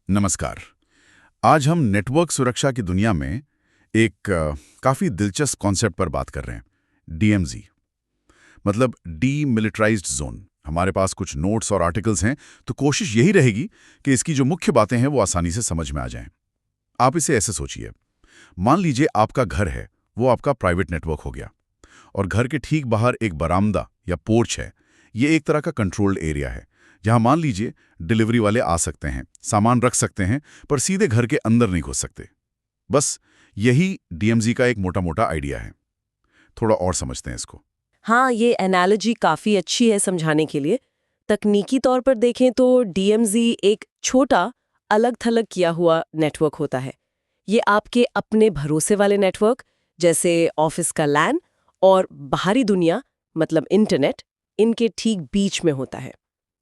नमस्कार। आज हम नेटवर्क सुरक्षा की दुनिया में एक काफ़ी दिलचस्प कॉन्सेप्ट पर बात कर रहे हैं, डीएमजी, मतलब डीमिलिटराइज्ड जोन। हमारे पास कुछ नोट्स और आर्टिकल्स हैं, तो कोशिश यही रहेगी कि इसकी जो मुख्य बातें हैं वो आसानी से समझ में आ जाएं। आप इसे ऐसे सोचिए, मान लीजिए आपका घर है, वो आपका प्राइवेट नेटवर्क हो गया, और घर के ठीक बाहर एक बरामदा या पोर्च है। ये एक तरह का कंट्रोल्ड एरिया है, जहां मान लीजिए डिलीवरी वाले आ सकते हैं, सामान रख सकते हैं, पर सीधे घर के अंदर नहीं घुस सकते। बस यही डीएमजी का एक मोटा मोटा आइडिया है। थोड़ा और समझते हैं इसको। हाँ, ये एनालॉजी काफ़ी अच्छी है समझाने के लिए। तकनीकी तौर पर देखें तो डीएमजी एक छोटा, अलग-थलग किया हुआ नेटवर्क होता है। ये आपके अपने भरोसे वाले नेटवर्क, जैसे ऑफिस का लैन और बाहरी दुनिया, मतलब इंटरनेट, इनके ठीक बीच में होता है।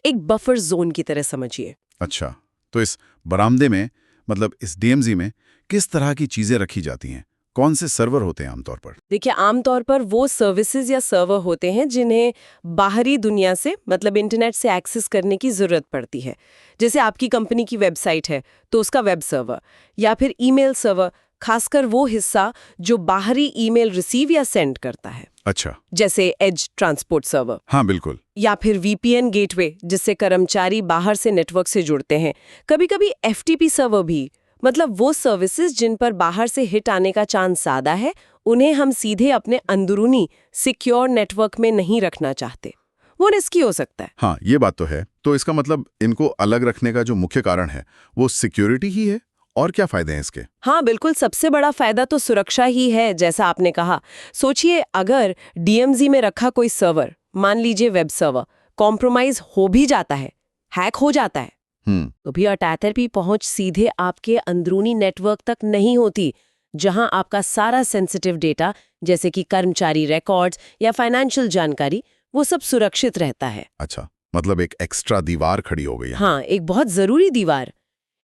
एक बफर जोन की तरह समझिए। अच्छा, तो इस बरामदे में, मतलब इस डीएमजी में किस तरह की चीजें रखी जाती हैं? कौन से सर्वर होते हैं आमतौर पर? देखिए, आमतौर पर वो सर्विसेज या सर्वर होते हैं जिन्हें बाहरी दुनिया से, मतलब इंटरनेट से एक्सेस करने की ज़रूरत पड़ती है। जैसे आपकी कंपनी की वेबसाइट है तो उसका वेब सर्वर, या फिर ईमेल सर्वर, खासकर वो हिस्सा जो बाहरी ईमेल रिसीव या सेंड करता है। अच्छा। जैसे एज ट्रांसपोर्ट सर्वर, हाँ, बिल्कुल। या फिर वीपीएन गेटवे, जिससे कर्मचारी बाहर से नेटवर्क से जुड़ते हैं। कभी-कभी एफटीपी सर्वर भी, मतलब वो सर्विसेज जिन पर बाहर से हिट आने का चांस ज्यादा है, उन्हें हम सीधे अपने अंदरूनी सिक्योर नेटवर्क में नहीं रखना चाहते। वो रिस्की हो सकता है। हाँ, ये बात तो है। तो इसका मतलब इनको अलग रखने का जो मुख्य कारण है वो सिक्योरिटी ही है, और क्या फायदे हैं इसके? हाँ बिल्कुल, सबसे बड़ा फायदा तो सुरक्षा ही है, जैसा आपने कहा। सोचिए, अगर डीएमजी में रखा कोई सर्वर, मान लीजिए वेब सर्वर, कॉम्प्रोमाइज हो भी जाता है, हैक हो जाता है, तो भी अटैकर की पहुंच सीधे आपके अंदरूनी नेटवर्क तक नहीं होती, जहां आपका सारा सेंसिटिव डेटा, जैसे कि कर्मचारी रिकॉर्ड्स या फाइनेंशियल जानकारी, वो सब सुरक्षित रहता है। अच्छा, मतलब एक एक्स्ट्रा दीवार खड़ी हो गई है। हाँ, एक बहुत जरूरी दीवार।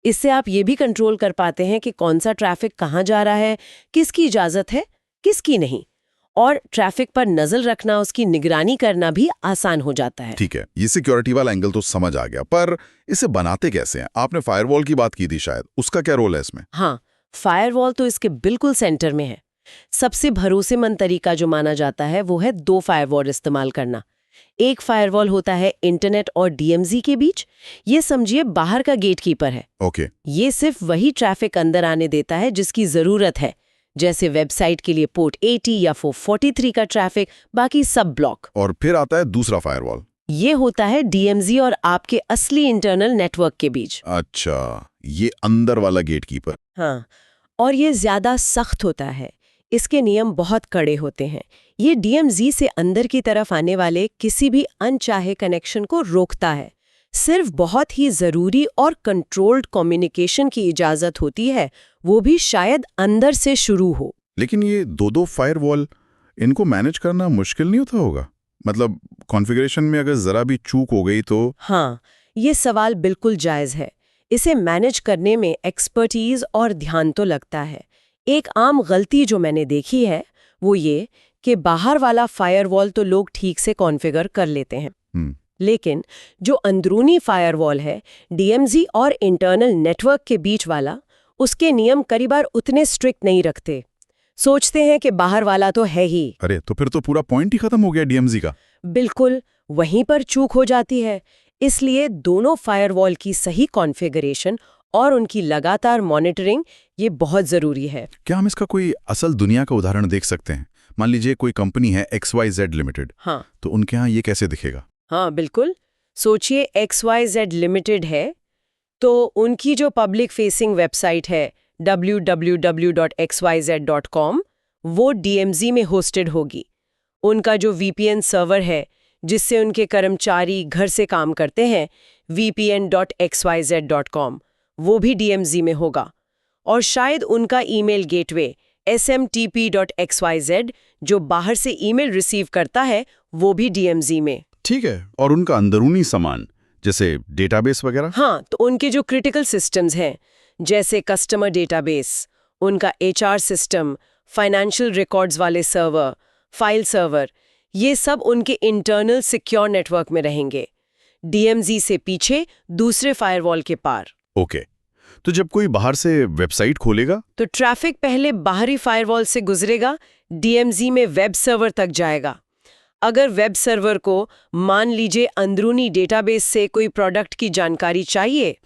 इससे आप ये भी कंट्रोल कर पाते हैं कि कौन सा ट्रैफिक कहाँ जा रहा है, किसकी इजाजत है, किसकी नहीं, और ट्रैफिक पर नजर रखना, उसकी निगरानी करना भी आसान हो जाता है। ठीक है, ये सिक्योरिटी वाला एंगल तो समझ आ गया, पर इसे बनाते कैसे हैं? आपने फायरवॉल की बात की थी शायद, उसका क्या रोल है इसमें? हाँ, फायरवॉल तो इसके बिल्कुल सेंटर में है। सबसे भरोसेमंद तरीका जो माना जाता है वो है 2 फायरवॉल इस्तेमाल करना। एक फायरवॉल होता है इंटरनेट और डीएमजी के बीच। ये समझिए बाहर का गेटकीपर है। ओके। ये सिर्फ वही ट्रैफिक अंदर आने देता है जिसकी जरूरत है, जैसे वेबसाइट के लिए पोर्ट 80 या 443 का ट्रैफिक, बाकी सब ब्लॉक। और फिर आता है दूसरा फायरवॉल। ये होता है डीएमजी और आपके असली इंटरनल नेटवर्क के बीच। अच्छा, ये अंदर वाला गेटकीपर। हाँ, और ये ज्यादा सख्त होता है। इसके नियम बहुत कड़े होते हैं। ये डीएमजी से अंदर की तरफ आने वाले किसी भी अनचाहे कनेक्शन को रोकता है। सिर्फ बहुत ही जरूरी और कंट्रोल्ड कम्युनिकेशन की इजाजत होती है, वो भी शायद अंदर से शुरू हो। लेकिन ये दो फायरवॉल, इनको मैनेज करना मुश्किल नहीं होता होगा? मतलब कॉन्फ़िगरेशन में अगर जरा भी चूक हो गई तो? हाँ, ये सवाल बिल्कुल जायज है। इसे मैनेज करने में एक्सपर्टीज और ध्यान तो लगता है। एक आम गलती जो मैंने देखी है वो ये कि बाहर वाला फायरवॉल तो लोग ठीक से कॉन्फ़िगर कर लेते हैं, लेकिन जो अंदरूनी फायरवॉल है, डीएमजी और इंटरनल नेटवर्क के बीच वाला, उसके नियम कई बार उतने स्ट्रिक्ट नहीं रखते। सोचते हैं कि बाहर वाला तो है ही। अरे, तो फिर तो पूरा पॉइंट ही खत्म हो गया डीएमजी का। बिल्कुल, वहीं पर चूक हो जाती है। इसलिए दोनों फायरवॉल की सही कॉन्फ़िगरेशन और उनकी लगातार मॉनिटरिंग, ये बहुत ज़रूरी है। क्या हम इसका कोई असल दुनिया का उदाहरण देख सकते हैं? मान लीजिए कोई कंपनी है XYZ लिमिटेड, हाँ, तो उनके यहाँ ये कैसे दिखेगा? हाँ बिल्कुल। सोचिए XYZ लिमिटेड है, तो उनकी जो पब्लिक फेसिंग वेबसाइट है www.xyz.com, वो डीएमजी में होस्टेड होगी। उनका जो वीपीएन सर्वर है, जिससे उनके कर्मचारी घर से काम करते हैं, vpn.xyz.com, वो भी डीएमजी में होगा। और शायद उनका ईमेल गेटवे smtp.xyz, जो बाहर से ईमेल रिसीव करता है, वो भी डीएमजी में। ठीक है, और उनका अंदरूनी सामान, जैसे डेटाबेस वगैरह? हाँ, तो उनके जो क्रिटिकल सिस्टम्स हैं, जैसे कस्टमर डेटाबेस, उनका एचआर सिस्टम, फाइनेंशियल रिकॉर्ड्स वाले सर्वर, फाइल सर्वर, ये सब उनके इंटरनल सिक्योर नेटवर्क में रहेंगे, डीएमजी से पीछे, दूसरे फायरवॉल के पार। ओके, तो जब कोई बाहर से वेबसाइट खोलेगा तो ट्रैफिक पहले बाहरी फायरवॉल से गुजरेगा, DMZ में वेब सर्वर तक जाएगा। अगर वेब सर्वर को मान लीजिए अंदरूनी डेटाबेस से कोई प्रोडक्ट की जानकारी चाहिए,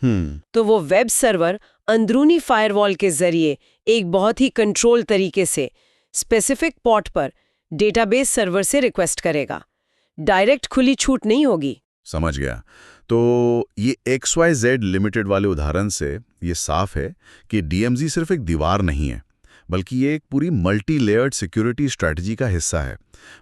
तो वो वेब सर्वर अंदरूनी फायरवॉल के जरिए एक बहुत ही कंट्रोल तरीके से स्पेसिफिक पोर्ट पर डेटाबेस सर्वर से रिक्वेस्ट करेगा। डायरेक्ट खुली छूट नहीं होगी। समझ गया। तो ये XYZ लिमिटेड वाले उदाहरण से ये साफ है कि DMZ सिर्फ एक दीवार नहीं है, बल्कि ये एक पूरी मल्टी लेयर्ड सिक्योरिटी स्ट्रैटेजी का हिस्सा है।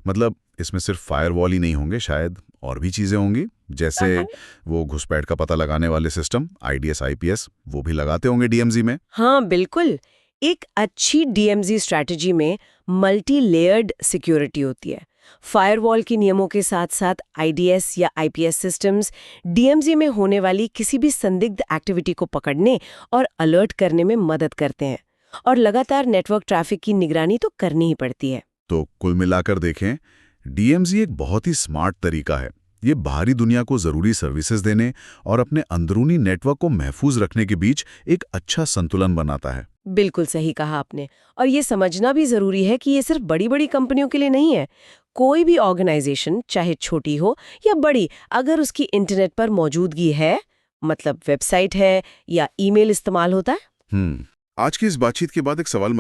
मतलब इसमें सिर्फ फायरवॉल ही नहीं होंगे, शायद और भी चीज़ें होंगी, जैसे वो घुसपैठ का पता लगाने वाले सिस्टम IDS IPS वो भी लगाते होंगे DMZ में। हाँ बिल्कुल। एक अच्छी DMZ स्ट्रैटेजी में मल्टी लेयर्ड सिक्योरिटी होती है। फायरवॉल के नियमों के साथ साथ IDS या IPS सिस्टम्स DMZ में होने वाली किसी भी संदिग्ध एक्टिविटी को पकड़ने और अलर्ट करने में मदद करते हैं, और लगातार नेटवर्क ट्रैफिक की निगरानी तो करनी ही पड़ती है। तो कुल मिलाकर देखें, DMZ एक बहुत ही स्मार्ट तरीका है। ये बाहरी दुनिया को ज़रूरी सर्विसेज देने और अपने अंदरूनी नेटवर्क को महफूज रखने के बीच एक अच्छा संतुलन बनाता है। बिल्कुल सही कहा आपने। और ये समझना भी ज़रूरी है कि ये सिर्फ बड़ी बड़ी कंपनियों के लिए नहीं है। कोई भी ऑर्गेनाइजेशन, चाहे छोटी हो या बड़ी, अगर उसकी इंटरनेट पर मौजूदगी है, मतलब वेबसाइट है या ईमेल इस्तेमाल होता है। आज की इस बातचीत के बाद एक सवाल